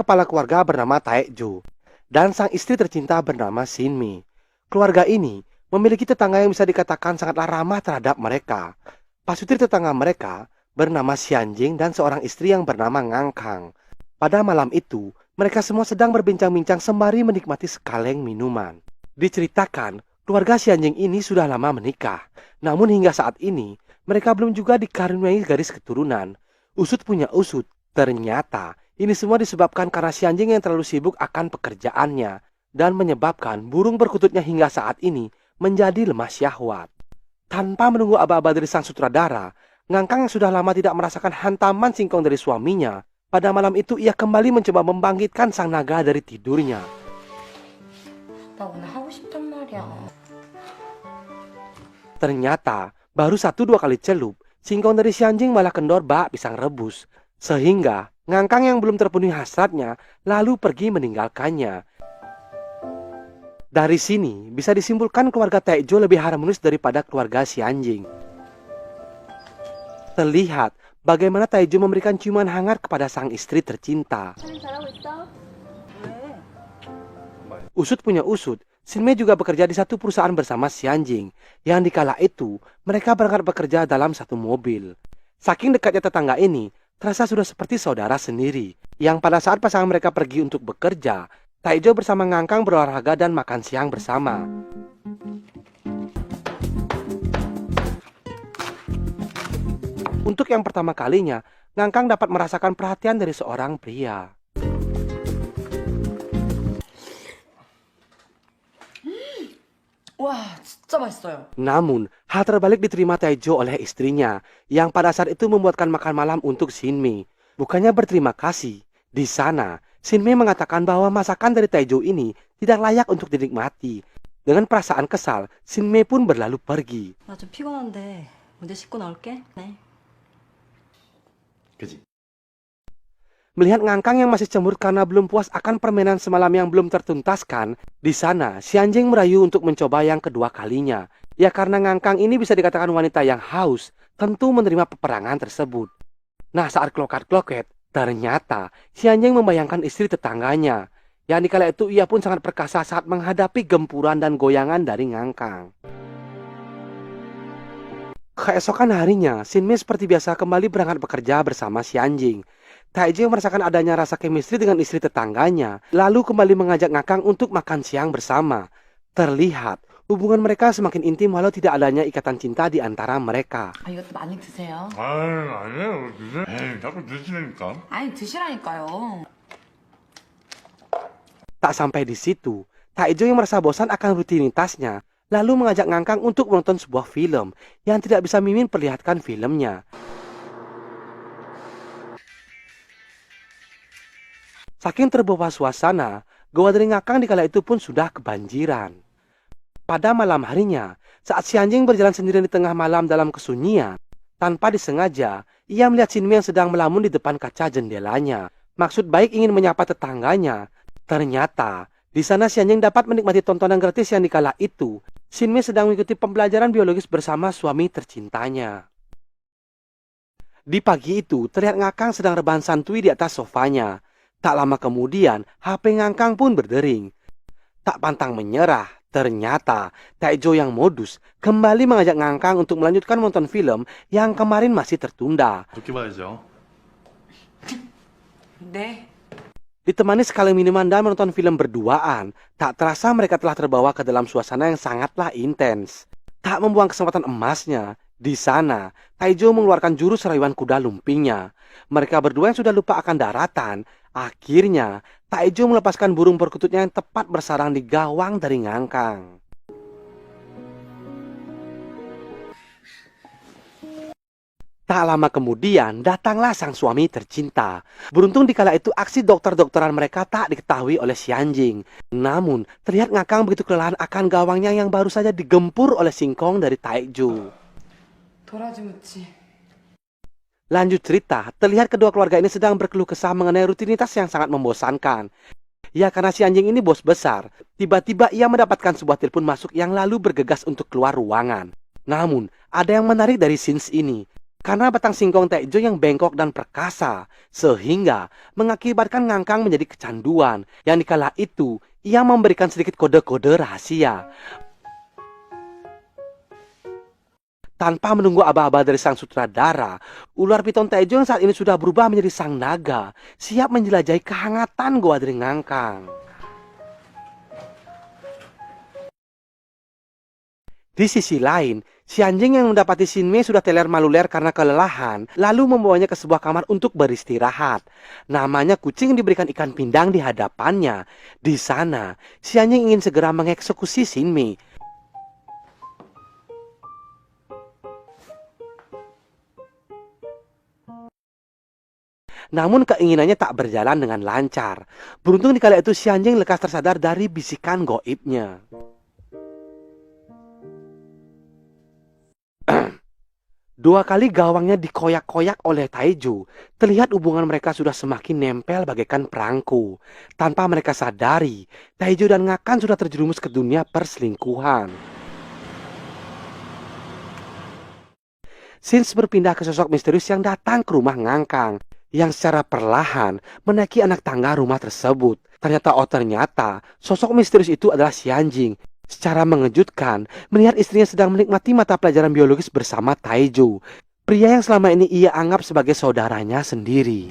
kepala keluarga bernama Taekjo dan sang istri tercinta bernama Shinmi. Keluarga ini memiliki tetangga yang bisa dikatakan sangatlah ramah terhadap mereka. Pasutri tetangga mereka bernama Xianjing dan seorang istri yang bernama Ngangkang. Pada malam itu, mereka semua sedang berbincang-bincang sembari menikmati sekaleng minuman. Diceritakan, keluarga Xianjing ini sudah lama menikah. Namun hingga saat ini, mereka belum juga dikaruniai garis keturunan. Usut punya usut, ternyata ini semua disebabkan karena Xianjing yang terlalu sibuk akan pekerjaannya dan menyebabkan burung perkututnya hingga saat ini menjadi lemah syahwat. Tanpa menunggu aba-aba dari sang sutradara, Ngangkang yang sudah lama tidak merasakan hantaman singkong dari suaminya, pada malam itu ia kembali mencoba membangkitkan sang naga dari tidurnya. Ternyata, baru 1-2 kali celup, singkong dari Xianjing malah kendor bak pisang rebus. Sehingga, Ngangkang yang belum terpenuhi hasratnya, lalu pergi meninggalkannya. Dari sini, bisa disimpulkan keluarga Taekjo lebih harmonis daripada keluarga Xianjing. Terlihat bagaimana Taekjo memberikan ciuman hangat kepada sang istri tercinta. Usut punya usut, Shinmei juga bekerja di satu perusahaan bersama Xianjing, yang dikala itu mereka berangkat bekerja dalam satu mobil. Saking dekatnya tetangga ini, terasa sudah seperti saudara sendiri, yang pada saat pasangan mereka pergi untuk bekerja, Taekjo bersama Ngangkang berolahraga dan makan siang bersama. Untuk yang pertama kalinya, Ngangkang dapat merasakan perhatian dari seorang pria. Wah, 진짜 맛있어요. Namun, hal terbalik diterima Taekjo oleh istrinya, yang pada saat itu membuatkan makan malam untuk Shinmei. Bukannya berterima kasih, di sana, Shinmei mengatakan bahwa masakan dari Taekjo ini tidak layak untuk dinikmati. Dengan perasaan kesal, Shinmei pun berlalu pergi. 나 좀 피곤한데 먼저 씻고 나올게. 네. 그지? Melihat Ngangkang yang masih cemburu karena belum puas akan permainan semalam yang belum tertuntaskan, di sana Xianjing merayu untuk mencoba yang kedua kalinya. Ya karena Ngangkang ini bisa dikatakan wanita yang haus, tentu menerima peperangan tersebut. Nah saat kloket-kloket, ternyata Xianjing membayangkan istri tetangganya. Yang dikala itu ia pun sangat perkasa saat menghadapi gempuran dan goyangan dari Ngangkang. Keesokan harinya, Shinmei seperti biasa kembali berangkat bekerja bersama Xianjing. Taekjo merasakan adanya rasa chemistry dengan istri tetangganya, lalu kembali mengajak Ngangkang untuk makan siang bersama. Terlihat, hubungan mereka semakin intim walau tidak adanya ikatan cinta di antara mereka. 아, 이것도 많이 드세요. 아니에요. 에이, 자꾸 드시라니까. 아니, 드시라니까요. Tak sampai di situ, Taekjo yang merasa bosan akan rutinitasnya, lalu mengajak Ngangkang untuk menonton sebuah film yang tidak bisa Mimin perlihatkan filmnya. Saking terbawa suasana, goa dari Ngangkang dikala itu pun sudah kebanjiran. Pada malam harinya, saat Xianjing berjalan sendirian di tengah malam dalam kesunyian, tanpa disengaja, ia melihat Shinmei yang sedang melamun di depan kaca jendelanya. Maksud baik ingin menyapa tetangganya. Ternyata, di sana Xianjing dapat menikmati tontonan gratis yang dikala itu, Shinmei sedang mengikuti pembelajaran biologis bersama suami tercintanya. Di pagi itu, terlihat Ngangkang sedang rebahan santuy di atas sofanya. Tak lama kemudian, HP Ngangkang pun berdering. Tak pantang menyerah, ternyata Taekjo yang modus kembali mengajak Ngangkang untuk melanjutkan menonton film yang kemarin masih tertunda. 그렇게 봐야죠. 네. Ditemani sekali minuman dan menonton film berduaan, tak terasa mereka telah terbawa ke dalam suasana yang sangatlah intens. Tak membuang kesempatan emasnya, di sana Taekjo mengeluarkan jurus rayuan kuda lumpingnya. Mereka berdua yang sudah lupa akan daratan, akhirnya Taekjo melepaskan burung perkututnya yang tepat bersarang di gawang dari Ngangkang. Tak lama kemudian, datanglah sang suami tercinta. Beruntung dikala itu aksi dokter-dokteran mereka tak diketahui oleh Xianjing. Namun, terlihat Ngangkang begitu kelelahan akan gawangnya yang baru saja digempur oleh singkong dari Taekjo. 도라지 무치. Lanjut cerita, terlihat kedua keluarga ini sedang berkeluh kesah mengenai rutinitas yang sangat membosankan. Ya karena Xianjing ini bos besar, tiba-tiba ia mendapatkan sebuah telepon masuk yang lalu bergegas untuk keluar ruangan. Namun, ada yang menarik dari scenes ini. karena batang singkong Taejo yang bengkok dan perkasa, sehingga mengakibatkan Ngangkang menjadi kecanduan, yang dikala itu ia memberikan sedikit kode-kode rahasia. Tanpa menunggu aba-aba dari sang sutradara, ular piton Taejo yang saat ini sudah berubah menjadi sang naga, siap menjelajahi kehangatan goa dari Ngangkang. Di sisi lain, si anjing yang mendapati Shinmei sudah teler maluler karena kelelahan, lalu membawanya ke sebuah kamar untuk beristirahat. Namanya kucing diberikan ikan pindang di hadapannya. Di sana, si anjing ingin segera mengeksekusi Shinmei. Namun keinginannya tak berjalan dengan lancar. Beruntung di kala itu si anjing lekas tersadar dari bisikan goibnya. Dua kali gawangnya dikoyak-koyak oleh Taejo. Terlihat hubungan mereka sudah semakin nempel bagaikan perangko. Tanpa mereka sadari, Taejo dan Ngakkan sudah terjerumus ke dunia perselingkuhan. Shinji berpindah ke sosok misterius yang datang ke rumah Ngangkang, yang secara perlahan menaiki anak tangga rumah tersebut. Ternyata sosok misterius itu adalah si anjing. Secara mengejutkan, melihat istrinya sedang menikmati mata pelajaran biologis bersama Taejo, pria yang selama ini ia anggap sebagai saudaranya sendiri.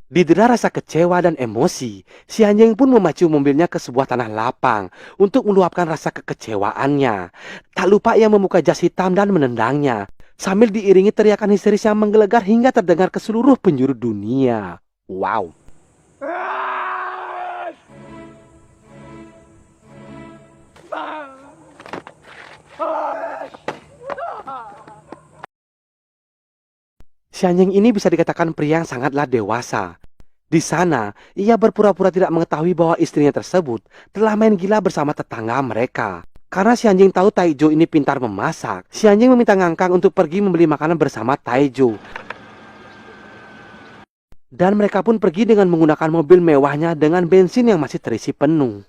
Didera rasa kecewa dan emosi, si anjing pun memacu mobilnya ke sebuah tanah lapang untuk meluapkan rasa kekecewaannya. Tak lupa ia membuka jas hitam dan menendangnya, sambil diiringi teriakan histeris yang menggelegar hingga terdengar ke seluruh penjuru dunia. Wow! Si anjing ini bisa dikatakan pria yang sangatlah dewasa. Di sana, ia berpura-pura tidak mengetahui bahwa istrinya tersebut telah main gila bersama tetangga mereka. Karena si anjing tahu Taejo ini pintar memasak, si anjing meminta Ngangkang untuk pergi membeli makanan bersama Taejo. Dan mereka pun pergi dengan menggunakan mobil mewahnya dengan bensin yang masih terisi penuh.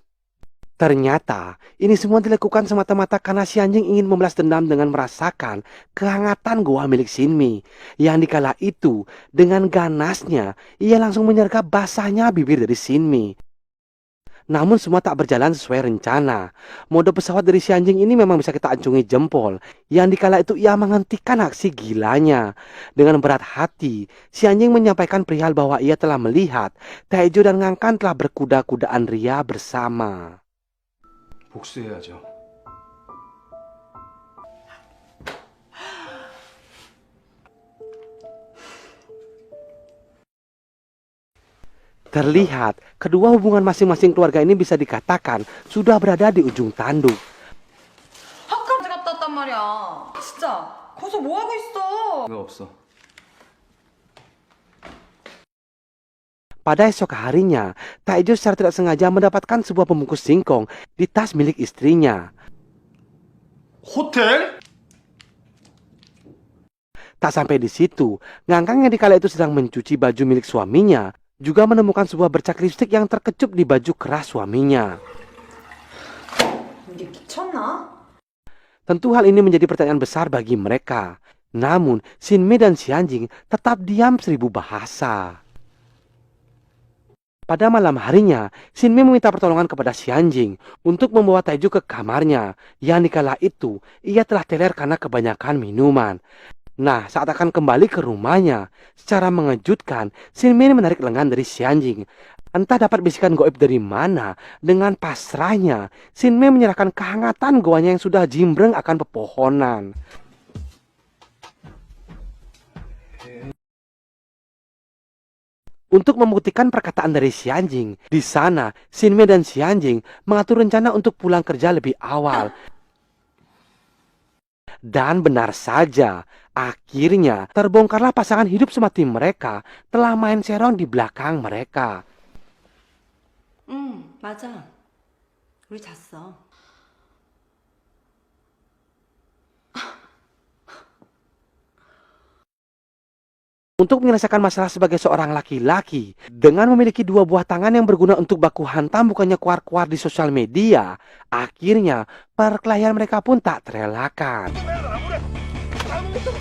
Ternyata, ini semua dilakukan semata-mata karena si anjing ingin membalas dendam dengan merasakan kehangatan goa milik Shinmei. Yang dikala itu, dengan ganasnya, ia langsung menyergap basahnya bibir dari Shinmei. Namun semua tak berjalan sesuai rencana. Mode pesawat dari si anjing ini memang bisa kita acungi jempol. Yang dikala itu ia menghentikan aksi gilanya. Dengan berat hati, si anjing menyampaikan perihal bahwa ia telah melihat Taejo dan Ngangkan telah berkuda-kudaan ria bersama. 복수해야죠. Terlihat, kedua hubungan masing-masing keluarga ini bisa dikatakan sudah berada di ujung tanduk. 학과까지 갔다 왔단 말이야. 진짜 거기서 뭐 하고 있어? 왜 없어? Pada esok harinya, Taejo secara tidak sengaja mendapatkan sebuah pembungkus singkong di tas milik istrinya. 호텔? Tak sampai di situ, Ngangkang yang dikala itu sedang mencuci baju milik suaminya, juga menemukan sebuah bercak lipstik yang terkecup di baju keras suaminya. 이게 미쳤나? Tentu hal ini menjadi pertanyaan besar bagi mereka. Namun, Shinmei dan si anjing tetap diam seribu bahasa. Pada malam harinya, Shinmei meminta pertolongan kepada si anjing untuk membawa Taejo ke kamarnya. Yang dikala itu, ia telah teler karena kebanyakan minuman. Nah, saat akan kembali ke rumahnya, secara mengejutkan, Shinmei menarik lengan dari si anjing. Entah dapat bisikan goib dari mana, dengan pasrahnya, Shinmei menyerahkan kehangatan goanya yang sudah jimbreng akan pepohonan. Untuk membuktikan perkataan dari si anjing, di sana Shinmei dan si anjing mengatur rencana untuk pulang kerja lebih awal. Dan benar saja, akhirnya terbongkarlah pasangan hidup semati mereka telah main serong di belakang mereka. 맞아. 우리 잤어. Untuk menyelesaikan masalah sebagai seorang laki-laki, dengan memiliki dua buah tangan yang berguna untuk baku hantam bukannya kuar-kuar di sosial media, akhirnya perkelahian mereka pun tak terelakkan. Penutup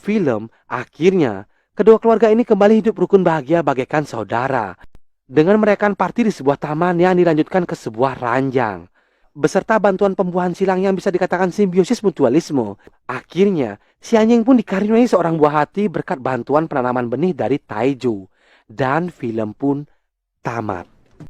film, akhirnya kedua keluarga ini kembali hidup rukun bahagia bagaikan saudara. Dengan merayakan party di sebuah taman yang dilanjutkan ke sebuah ranjang. Beserta bantuan pembuahan silang yang bisa dikatakan simbiosis mutualisme. Akhirnya, si anjing pun dikaruniai seorang buah hati berkat bantuan penanaman benih dari Taiju. Dan film pun tamat.